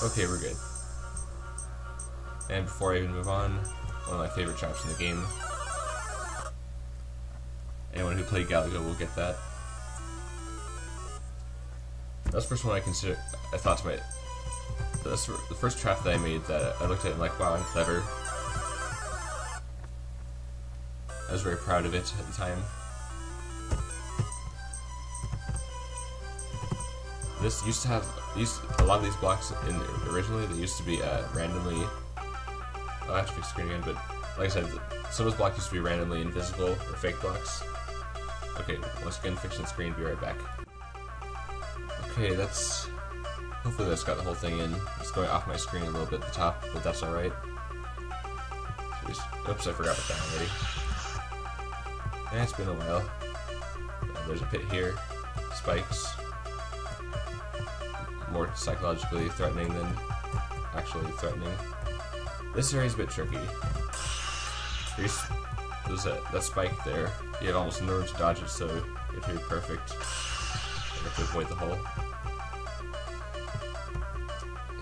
Okay, we're good. And before I even move on, one of my favorite traps in the game. Anyone who played Galaga will get that. That's the first one I thought to myself. That's the first trap that I made that I looked at and like, wow, I'm clever. I was very proud of it at the time. This used to have a lot of these blocks originally. They used to be randomly. I'll have to fix the screen again, but like I said, some of those blocks used to be randomly invisible or fake blocks. Okay, once again, fixing the screen. Be right back. Okay, hopefully that's got the whole thing in. It's going off my screen a little bit at the top, but that's alright. Oops, I forgot about that already. Yeah, it's been a while. There's a pit here. Spikes. More psychologically threatening than actually threatening. This area's a bit tricky. There's that spike there. You have almost no room to dodge it, so you have to be perfect. You have to avoid the hole.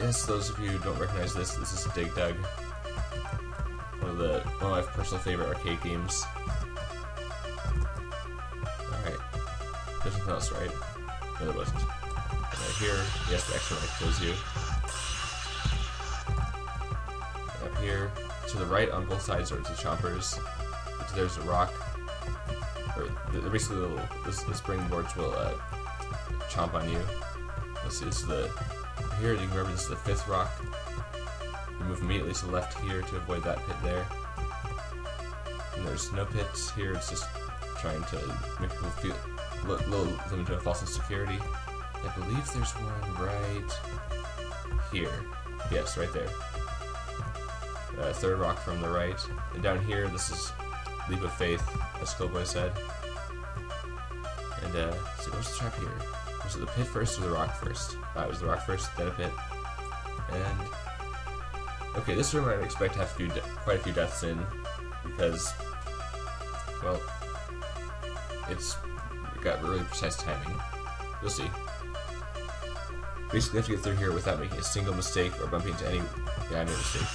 Yes, those of you who don't recognize this is Dig Dug. One of my personal favorite arcade games. Alright. There's nothing else, right? No, there wasn't. Right here, yes, the extra light kills you. And up here, to the right on both sides are the chompers. There's a rock. Or basically, the springboards will chomp on you. Let's see, this is here you can remember this is the 5th rock. You move immediately to the left here to avoid that pit there. And there's no pits here, it's just trying to make people feel lull them into a false insecurity. I believe there's one right here. Yes, right there. 3rd rock from the right. And down here, this is Leap of Faith, as Skullboy said. And so what's the trap here? Was it the pit first or the rock first? It was the rock first, then a pit. And okay, this room I'd expect to have quite a few deaths in, because, well, it's got really precise timing. You'll see. Basically, you have to get through here without making a single mistake or bumping into any. Yeah, I made a mistake.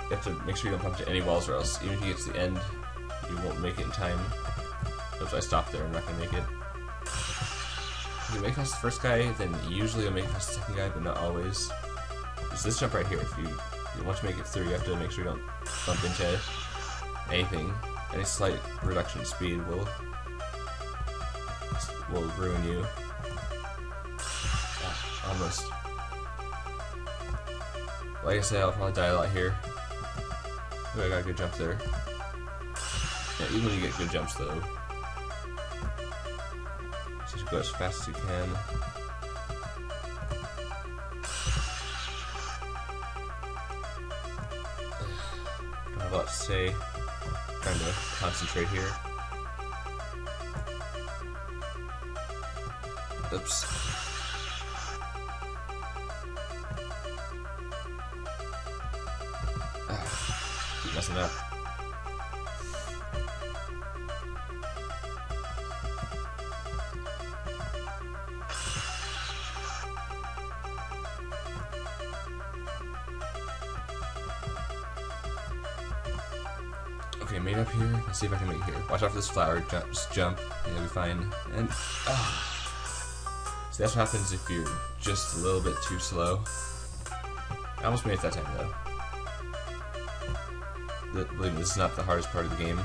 You have to make sure you don't bump into any walls, or else even if you get to the end, you won't make it in time. Oops, I stopped there. I'm not gonna make it. If you make it past the first guy, then usually you'll make it past the second guy, but not always. There's this jump right here. If you want to make it through, you have to make sure you don't bump into anything. Any slight reduction in speed will ruin you. Almost. Like I said, I'll probably die a lot here. Ooh, I got a good jump there. Yeah, even when you get good jumps, though, just go as fast as you can. Don't have a lot to say. Trying to concentrate here. Oops. Keep messing up. Okay, made up here. Let's see if I can make it here. Watch out for this flower. Just jump, and you'll be fine. And so that's what happens if you're just a little bit too slow. I almost made it that time though. Believe me, this is not the hardest part of the game.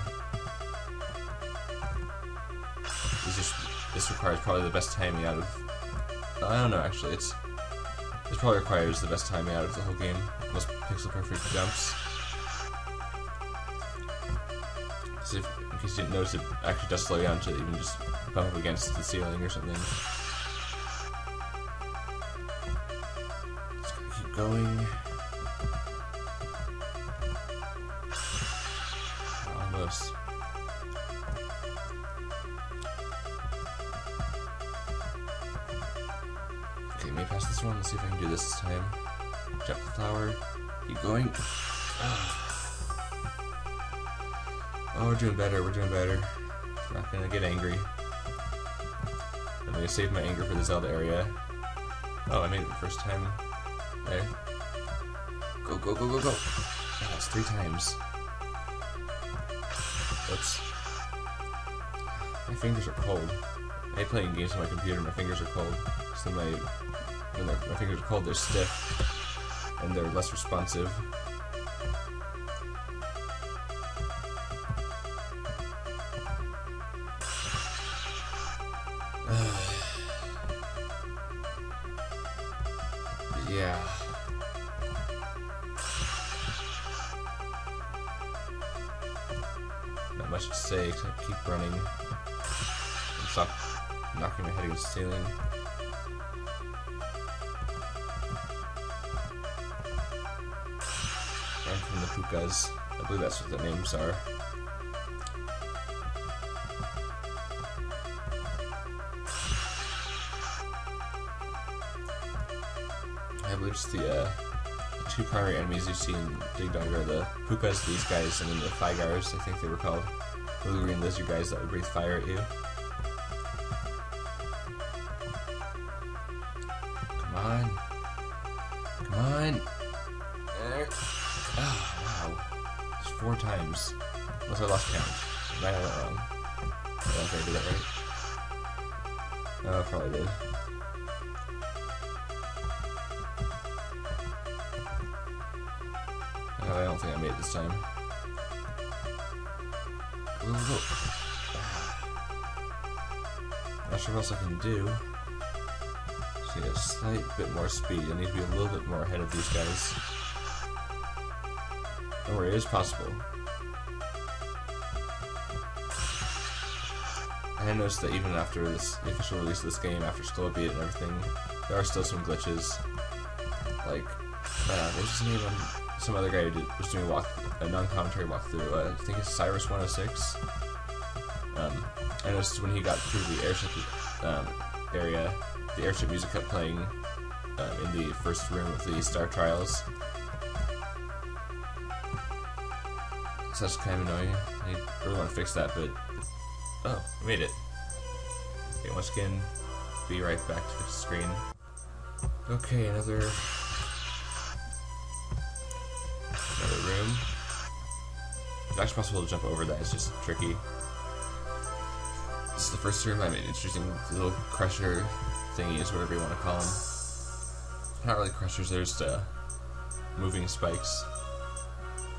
This requires probably the best timing out of. I don't know. Actually, it probably requires the best timing out of the whole game. Most pixel perfect jumps. So in case you didn't notice, it actually does slow you down to even just bump up against the ceiling or something. Just gotta keep going. Almost. Okay, maybe past this one. Let's see if I can do this time. Jump the flower. Keep going. Oh, we're doing better. We're doing better. I'm not gonna get angry. I'm gonna save my anger for the Zelda area. Oh, I made it the first time. There. Go, go, go, go, go. Yeah, that's 3 times. Oops. My fingers are cold. I hate playing games on my computer, my fingers are cold. So when my fingers are cold, they're stiff. And they're less responsive. Yeah. Not much to say except keep running and stop knocking my head against the ceiling. Run from the pukas. I believe that's what the names are. I believe it's the 2 primary enemies you see in Dig Dog are the pukas, these guys, and then the Figars, I think they were called. The little green lizard guys that would breathe fire at you. Come on. Come on. There. Oh, wow. It's 4 times. Unless I lost count. I got that wrong. I don't think I did that right. Oh, I probably did. I don't think I made it this time. Ooh, not sure what else I can do. So yeah, a slight bit more speed. I need to be a little bit more ahead of these guys. Don't worry, it is possible. I noticed that even after the official release of this game, after Skull Beat and everything, there are still some glitches. Like, what was his name? Some other guy who was doing a non-commentary walkthrough. I think it's Cyrus 106. I noticed when he got through the airship area, the airship music kept playing in the first room of the Star Trials. So that's kind of annoying. I really want to fix that, but oh, I made it. Okay, once again, be right back to the screen. Okay, another room. It's actually possible to jump over that, it's just tricky. This is the first room. I made interesting little crusher thingies, whatever you want to call them. Not really crushers, there's moving spikes.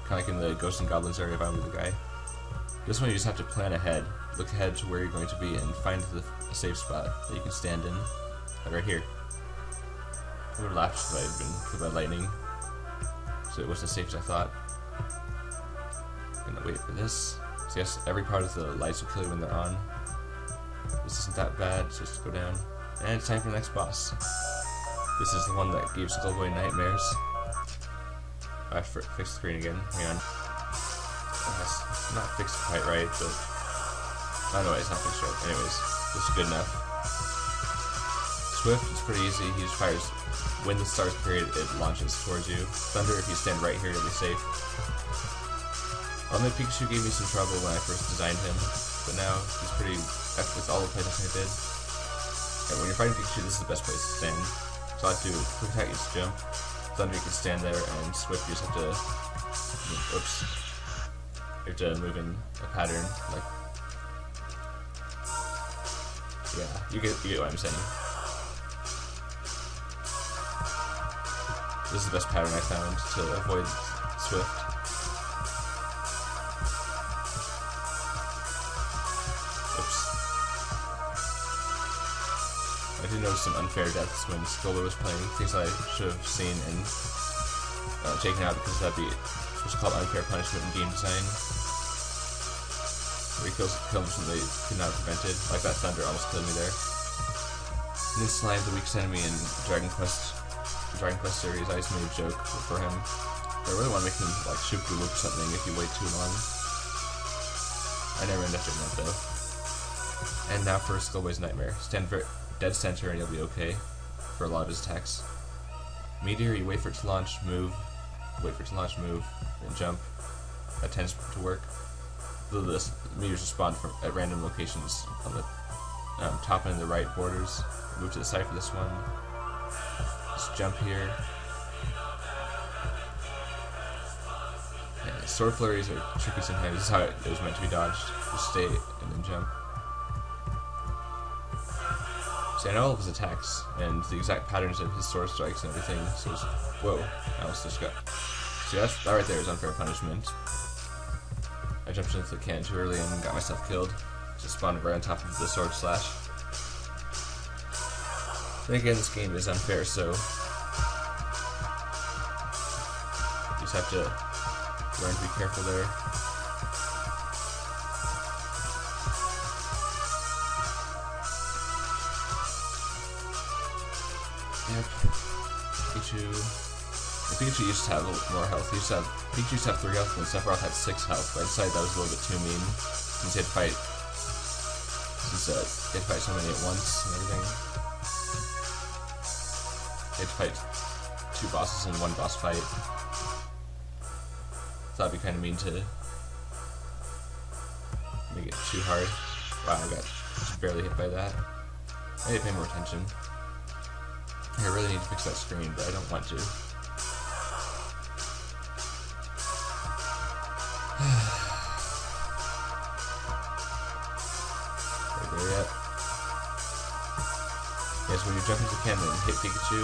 Kind of like in the Ghosts and Goblins area if I were the guy. This one you just have to plan ahead. Look ahead to where you're going to be and find a safe spot that you can stand in. Like right here. I would have laughed if I had been hit by lightning. So it wasn't as safe as I thought. Gonna wait for this. So yes, every part of the lights will kill you when they're on. This isn't that bad, so just go down. And it's time for the next boss. This is the one that gave Skullboy nightmares. I have to fix the screen again. Hang on. It's not fixed quite right, but oh no, it's not fixed right. Anyways, this is good enough. Swift, it's pretty easy. He just fires. When the starts period, it launches towards you. Thunder, if you stand right here, you'll be safe. Although Pikachu gave me some trouble when I first designed him, but now he's pretty. With all the playtests I did. And when you're fighting Pikachu, this is the best place to stand. So I have to quick attack, you just jump. Thunder, you can stand there, and Swift, you just have to. Oops. You have to move in a pattern, like. Yeah, you get what I'm saying. This is the best pattern I found to avoid Swift. Oops. I did notice some unfair deaths when Skullboy was playing, things I should have seen and taken out because that'd be what's called unfair punishment in game design. Where he kills them they could not have prevented, like that Thunder almost killed me there. And then Slime, the weakest enemy in Dragon Quest series, I just made a joke for him. But I really want to make him like shoot the loop or something if you wait too long. I never end up doing that though. And now for Skullboy's Nightmare. Stand dead center and you'll be okay for a lot of his attacks. Meteor, you wait for it to launch, move, wait for it to launch, move, and jump. That tends to work. The meteors spawn at random locations on the top and the right borders. Move to the side for this one. Just jump here. Sword flurries are tricky sometimes. This is how it was meant to be dodged. Just stay and then jump. See, I know all of his attacks and the exact patterns of his sword strikes and everything. So it's, whoa, I almost just got. See, that right there is unfair punishment. I jumped into the can too early and got myself killed. Just spawned right on top of the sword slash. Then again, this game is unfair, so you just have to learn to be careful there. Yep. Pikachu. Pikachu used to have a little more health. Pikachu used to have 3 health, and Sephiroth had 6 health. But I decided that was a little bit too mean. Since he had to fight, so many at once and everything. He had to fight 2 bosses in 1 boss fight. So that'd be kind of mean to make it too hard. Wow, I got just barely hit by that. I need to pay more attention. I really need to fix that screen, but I don't want to. Right there yet? Yes, when you jump into the cannon and hit Pikachu,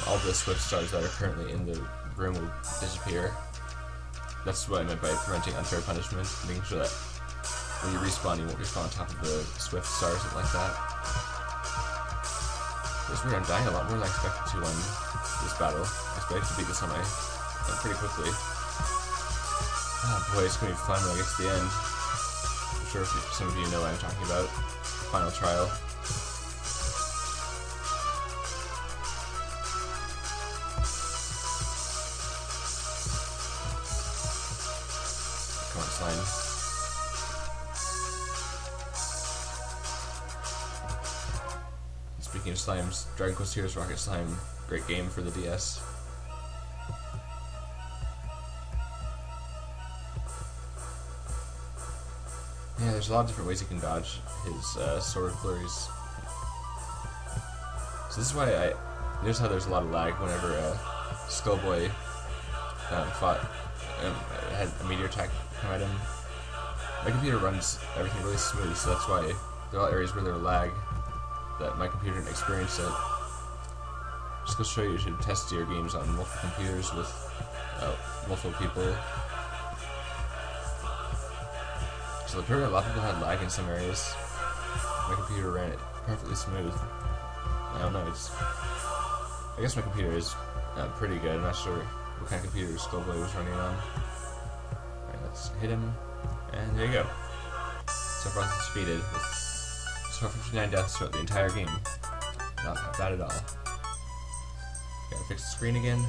all the Swift Stars that are currently in the room will disappear. That's what I meant by preventing unfair punishment, making sure that when you respawn, you won't respawn on top of the Swift Stars or something like that. It's weird, I'm dying a lot more than I expected to on this battle. I expected to beat this on my pretty quickly. Oh boy, it's gonna be fun when I get to the end. I'm sure some of you know what I'm talking about. Final trial. Come on, slime. Speaking of slimes, Dragon Quest Heroes Rocket Slime, great game for the DS. Yeah, there's a lot of different ways you can dodge his sword flurries. So this is why I notice how there's a lot of lag whenever Skullboy had a meteor attack come at him. My computer runs everything really smooth, so that's why there are a lot of areas where there are lag that my computer didn't experience it. Just to show you should test your games on multiple computers with multiple people. So apparently a lot of people had lag in some areas. My computer ran it perfectly smooth. I don't know, I guess my computer is pretty good. I'm not sure what kind of computer Skullboy was running on. Alright, let's hit him. And there you go. Sephiroth is defeated with 59 deaths throughout the entire game. Not bad at all. Gotta fix the screen again.